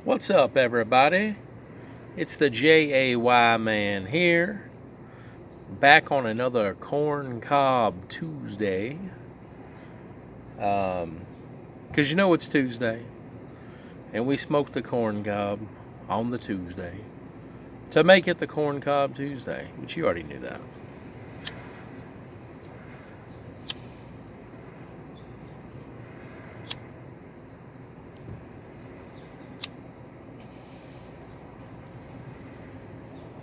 What's up, everybody? It's the JAY man here, back on another Corncob Tuesday. Because you know it's Tuesday, and we smoked the corncob on the Tuesday to make it the Corncob Tuesday, but you already knew that.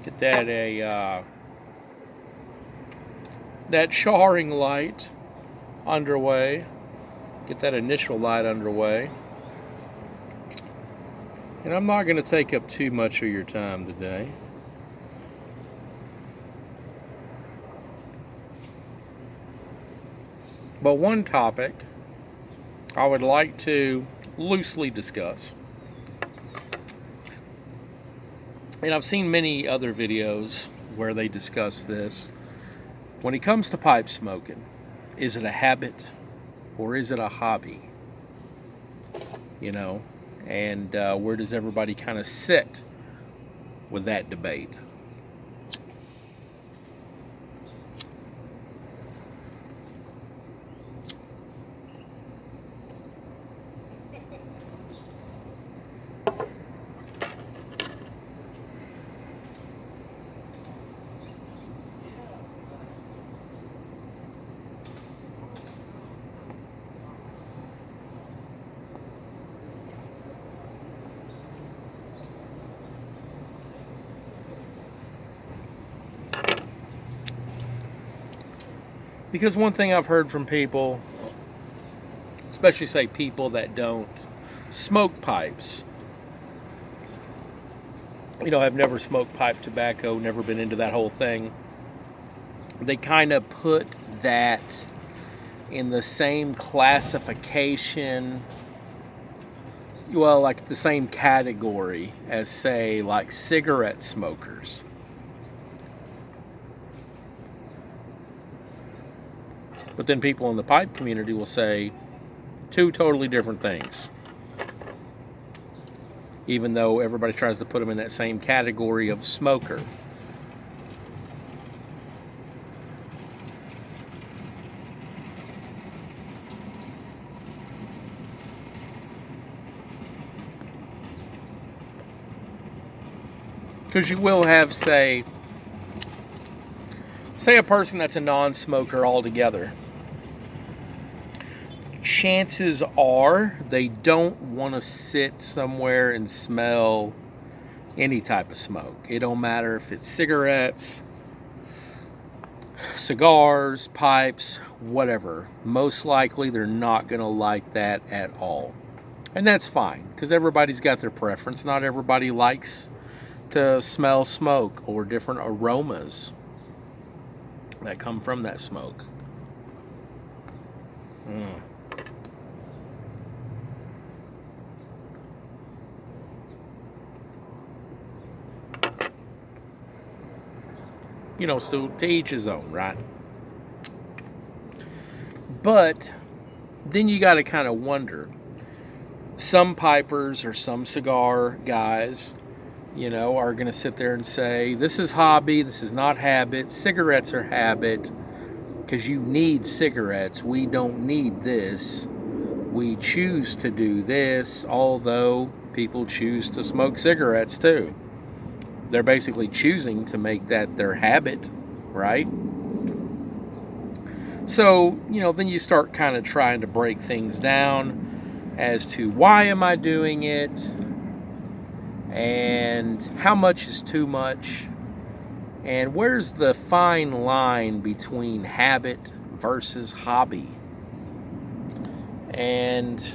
Get that charring light underway. Get that initial light underway. And I'm not going to take up too much of your time today. But one topic I would like to loosely discuss. And I've seen many other videos where they discuss this. When it comes to pipe smoking, is it a habit or is it a hobby? You know, and where does everybody kind of sit with that debate? Because one thing I've heard from people, especially say people that don't smoke pipes, you know, I've never smoked pipe tobacco, never been into that whole thing. They kind of put that in the same classification, well, like the same category as, say, like cigarette smokers. But then people in the pipe community will say two totally different things. Even though everybody tries to put them in that same category of smoker. Because you will have, say a person that's a non-smoker altogether. Chances are they don't want to sit somewhere and smell any type of smoke. It don't matter if it's cigarettes, cigars, pipes, whatever. Most likely they're not going to like that at all. And that's fine, because everybody's got their preference. Not everybody likes to smell smoke or different aromas that come from that smoke. You know, so to each his own, right? But then you got to kind of wonder. Some pipers or some cigar guys, you know, are going to sit there and say, this is hobby, this is not habit. Cigarettes are habit because you need cigarettes. We don't need this. We choose to do this, although people choose to smoke cigarettes too. They're basically choosing to make that their habit, right? So, you know, then you start kind of trying to break things down as to why am I doing it and how much is too much and where's the fine line between habit versus hobby. And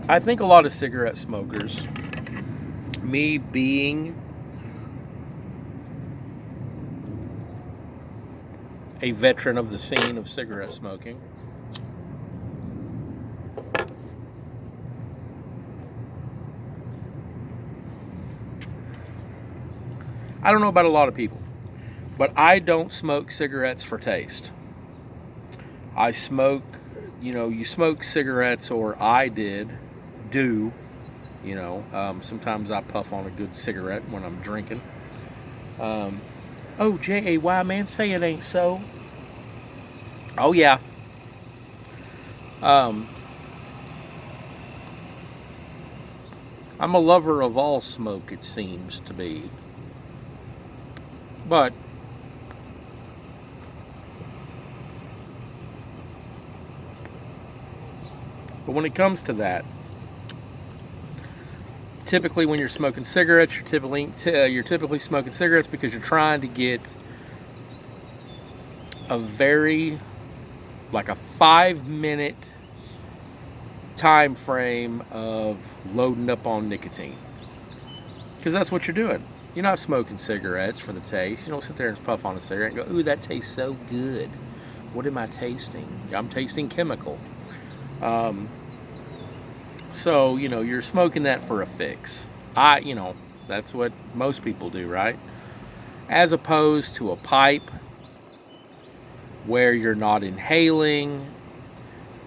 I think a lot of cigarette smokers, me being a veteran of the scene of cigarette smoking, I don't know about a lot of people, but I don't smoke cigarettes for taste. I smoke, you know, you smoke cigarettes, or I did, do. Sometimes I puff on a good cigarette when I'm drinking. Oh, J-A-Y, man, say it ain't so. Oh, yeah. I'm a lover of all smoke, it seems to be. But when it comes to that, typically when you're smoking cigarettes, you're typically smoking cigarettes because you're trying to get a 5-minute time frame of loading up on nicotine. Because that's what you're doing. You're not smoking cigarettes for the taste. You don't sit there and puff on a cigarette and go, ooh, that tastes so good. What am I tasting? I'm tasting chemical. So, you're smoking that for a fix. That's what most people do, right? As opposed to a pipe where you're not inhaling.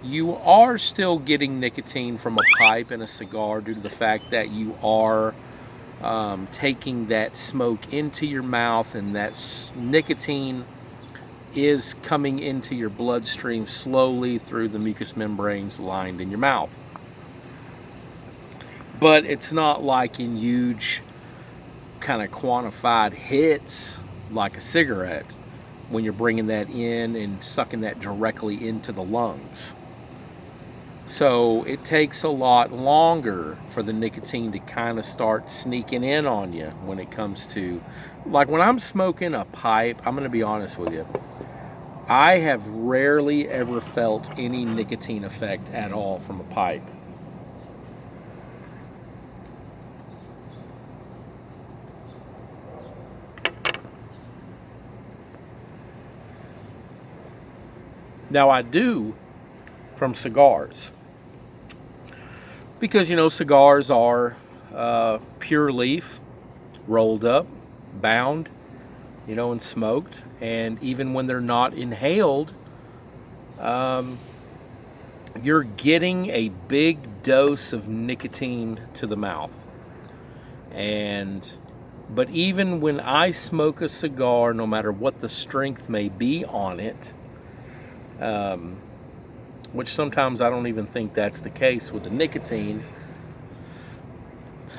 You are still getting nicotine from a pipe and a cigar due to the fact that you are taking that smoke into your mouth, and that nicotine is coming into your bloodstream slowly through the mucous membranes lined in your mouth. But it's not like in huge kind of quantified hits like a cigarette when you're bringing that in and sucking that directly into the lungs. So it takes a lot longer for the nicotine to kind of start sneaking in on you when it comes to, like when I'm smoking a pipe, I'm going to be honest with you, I have rarely ever felt any nicotine effect at all from a pipe. Now I do from cigars. Because, cigars are pure leaf, rolled up, bound, and smoked. And even when they're not inhaled, you're getting a big dose of nicotine to the mouth. But even when I smoke a cigar, no matter what the strength may be on it, which sometimes I don't even think that's the case with the nicotine,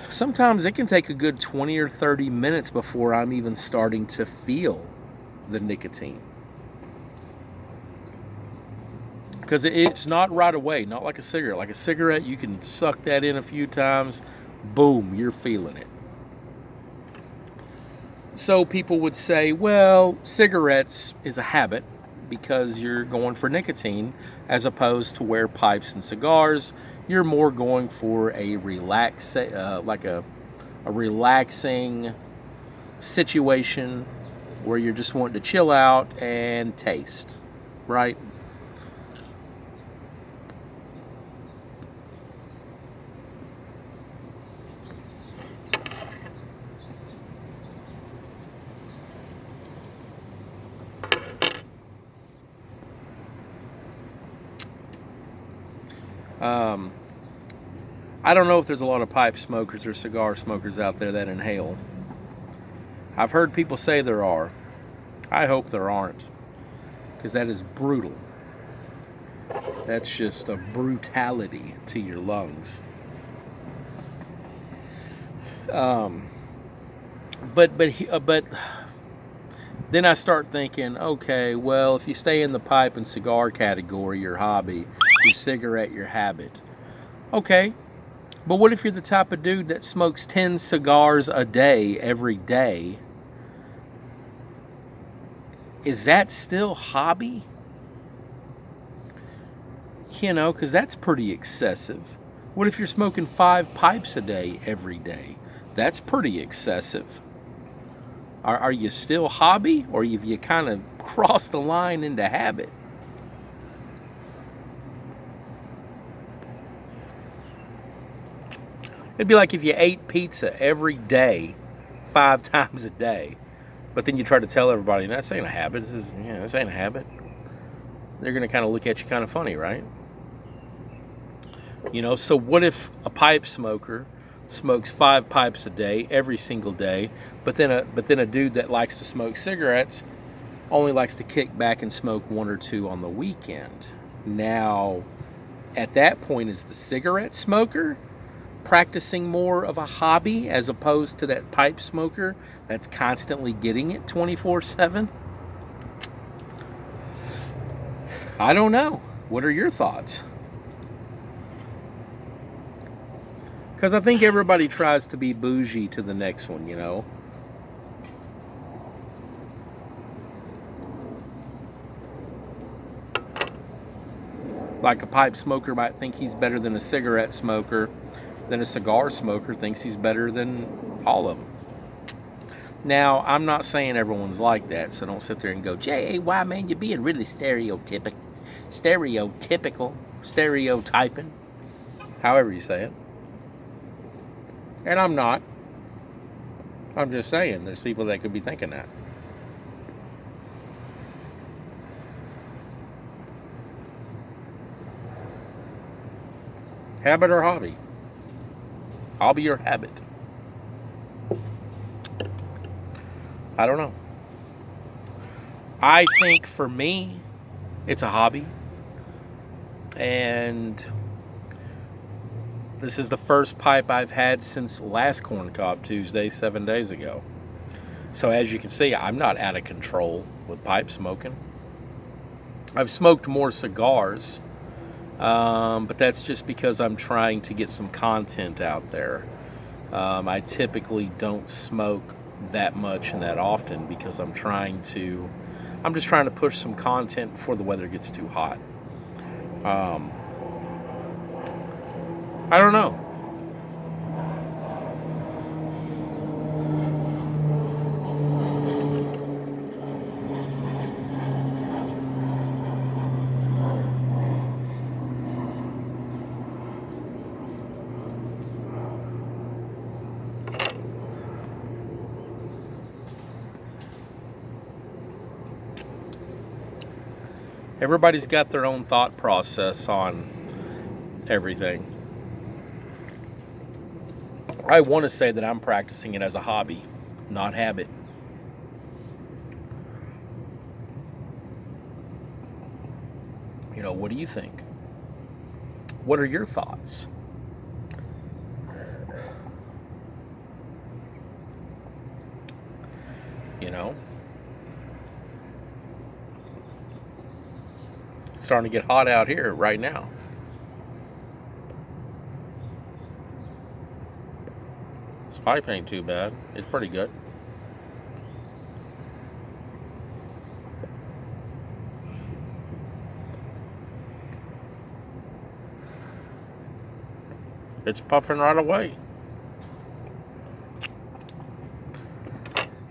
sometimes it can take a good 20 or 30 minutes before I'm even starting to feel the nicotine. Because it's not right away, not like a cigarette. Like a cigarette, you can suck that in a few times, boom, you're feeling it. So people would say, well, cigarettes is a habit because you're going for nicotine, as opposed to where pipes and cigars, you're more going for a relaxing situation where you're just wanting to chill out and taste, right? I don't know if there's a lot of pipe smokers or cigar smokers out there that inhale. I've heard people say there are. I hope there aren't, because that is brutal. That's just a brutality to your lungs. But then I start thinking, okay, well, if you stay in the pipe and cigar category, your hobby, your cigarette, your habit. Okay, but what if you're the type of dude that smokes 10 cigars a day, every day? Is that still hobby? Because that's pretty excessive. What if you're smoking 5 pipes a day, every day? That's pretty excessive. Are you still hobby, or have you kind of crossed the line into habit? It'd be like if you ate pizza every day, 5 times a day, but then you try to tell everybody, this ain't a habit. This ain't a habit. They're going to kind of look at you kind of funny, right? So what if a pipe smoker smokes 5 pipes a day every single day, but then a dude that likes to smoke cigarettes only likes to kick back and smoke 1 or 2 on the weekend? Now, at that point, is the cigarette smoker practicing more of a hobby as opposed to that pipe smoker that's constantly getting it 24/7? I don't know. What are your thoughts? Because I think everybody tries to be bougie to the next one. Like a pipe smoker might think he's better than a cigarette smoker, then a cigar smoker thinks he's better than all of them. Now, I'm not saying everyone's like that, so don't sit there and go, Jay, man, you're being really stereotyping, however you say it. And I'm not. I'm just saying, there's people that could be thinking that. Habit or hobby? Hobby or habit? I don't know. I think for me, it's a hobby. And this is the first pipe I've had since last Corncob Tuesday, 7 days ago. So as you can see, I'm not out of control with pipe smoking. I've smoked more cigars, but that's just because I'm trying to get some content out there. I typically don't smoke that much and that often because I'm just trying to push some content before the weather gets too hot. I don't know. Everybody's got their own thought process on everything. I want to say that I'm practicing it as a hobby, not habit. What do you think? What are your thoughts? It's starting to get hot out here right now. This pipe ain't too bad. It's pretty good. It's puffing right away.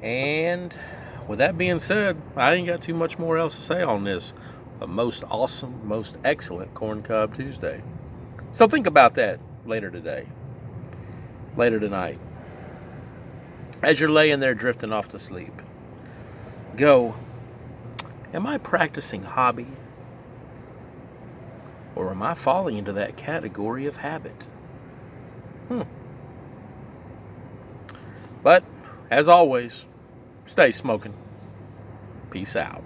And with that being said, I ain't got too much more else to say on this. A most awesome, most excellent Corncob Tuesday. So think about that later tonight. As you're laying there drifting off to sleep, go, am I practicing hobby? Or am I falling into that category of habit? But, as always, stay smoking. Peace out.